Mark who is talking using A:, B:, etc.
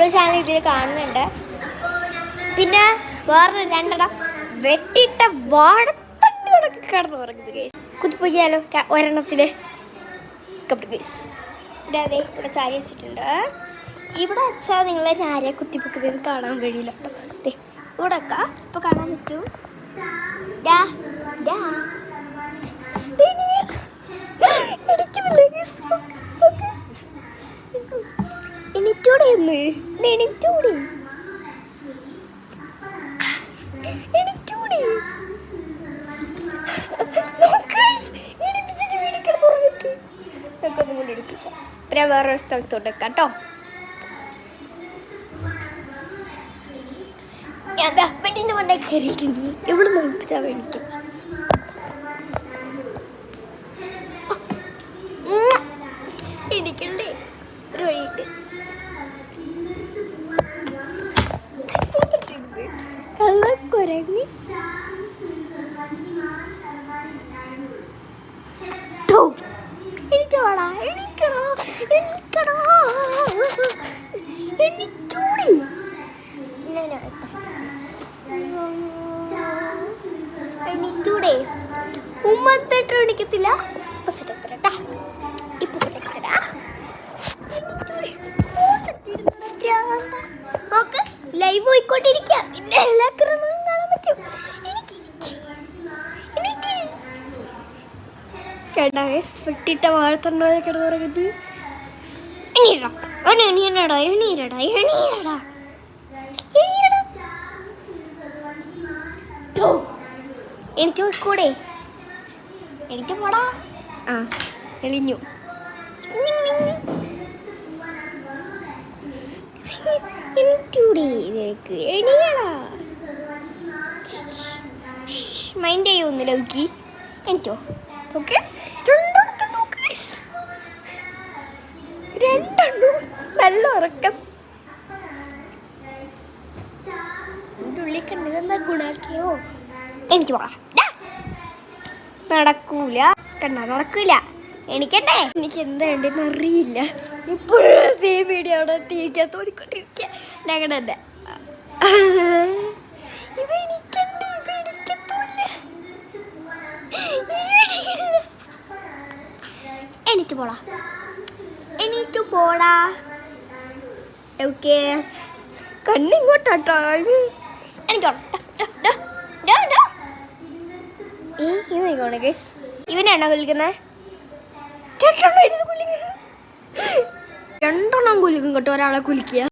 A: ഒരു ചാനൽ ഇതിൽ കാണുന്നുണ്ട്. പിന്നെ വേറെ രണ്ടെണ്ണം വെട്ടിയിട്ട വാടത്തണ്ടികളൊക്കെ കിടന്ന് പറയുന്നത് ഗൈസ്. കുത്തിപ്പൊയ്യാലോ ഒരെണ്ണത്തിന് ഗൈസ്. ഇവിടെ അതെ ഇവിടെ ചാരി വെച്ചിട്ടുണ്ട്. ഇവിടെ വെച്ചാൽ നിങ്ങളെ ആരെയെ കുത്തിപ്പൊക്കുന്നത് കാണാൻ കഴിയില്ല കേട്ടോ. അതെ ഇവിടെ വെക്കാം. ഇപ്പോൾ കാണാൻ പറ്റും. എണിറ്റൂടെ ഒന്ന് എണിറ്റൂടി എണിറ്റൂടി ഒന്നും കൊണ്ട് എടുക്കില്ല. പിന്നെ വേറൊരു സ്ഥലത്തോട്ട് വെക്കാം കേട്ടോ. ഞാൻ പെട്ടിൻ്റെ മണ്ണെ കയറിയിട്ടുണ്ട്. എവിടെ നിന്ന് ഒളിപ്പിച്ചാൽ മേടിക്കും. ഇടിക്കണ്ടേ ഒരു വഴിയുണ്ട്. കള്ളക്കുരങ്ങി എനിക്ക് വേടാ എണിക്കണോ എണിക്കണോ എണിച്ചൂടി. എണിച്ചൂടെ ഉമ്മത്തിട്ട് എണിക്കത്തില്ല. ഇപ്പൊ സെറ്റക്കരട്ടാ ഇപ്പൊ സെറ്റക്കരാ നോക്ക് ലൈവ് പോയിക്കോട്ടിരിക്കുക. നിന്റെ എല്ലാ ക്രമങ്ങളും കാണാൻ പറ്റും. കേട്ടാ വെട്ടിട്ട വാഴത്തണ്ടോ കിടന്ന് പറയുന്നത്. എണീരടാ എണീരടാ എണീരടാ എണീരടാ എണീരടാ എനിക്ക് പോയിക്കൂടെ. എനിക്ക് പോടാ. ആ എളിഞ്ഞു. എനിക്കൂടെ നിനക്ക് എണീയടാ. മൈൻഡ് ചെയ്യൊന്നുമില്ല നോക്കി. എനിക്കോ ഓക്കെ രണ്ടെണ്ണു നല്ല ഉറക്കം. ഉള്ളിൽ കണ്ടതെന്താ ഗുണാക്കിയോ. എനിക്ക് പോകാം. നടക്കൂല കണ്ട നടക്കൂല. എണിക്കണ്ടേ. എനിക്ക് എന്താ ഉണ്ടെന്ന് അറിയില്ല. ഇപ്പോഴും സെയിം വീഡിയോ അവിടെ ടീക്കകത്ത് ഓടിക്കൊണ്ടിരിക്കുക. ഞങ്ങളുടെ തന്നെ ഇവ എണിക്കണ്ടേ. ഇവ എണിക്കത്തൂല്ല. എണീറ്റ് പോടാ എണീറ്റ് പോടാ. ഓക്കെ കണ്ണിങ്ങോട്ടാട്ടോ. എനിക്ക് ഇത് ഗൈസ്. ഇവനാണോ കുലിക്കുന്നത്. രണ്ടെണ്ണം കുലിക്കും കേട്ടോ. ഒരാളെ കുലിക്കുക.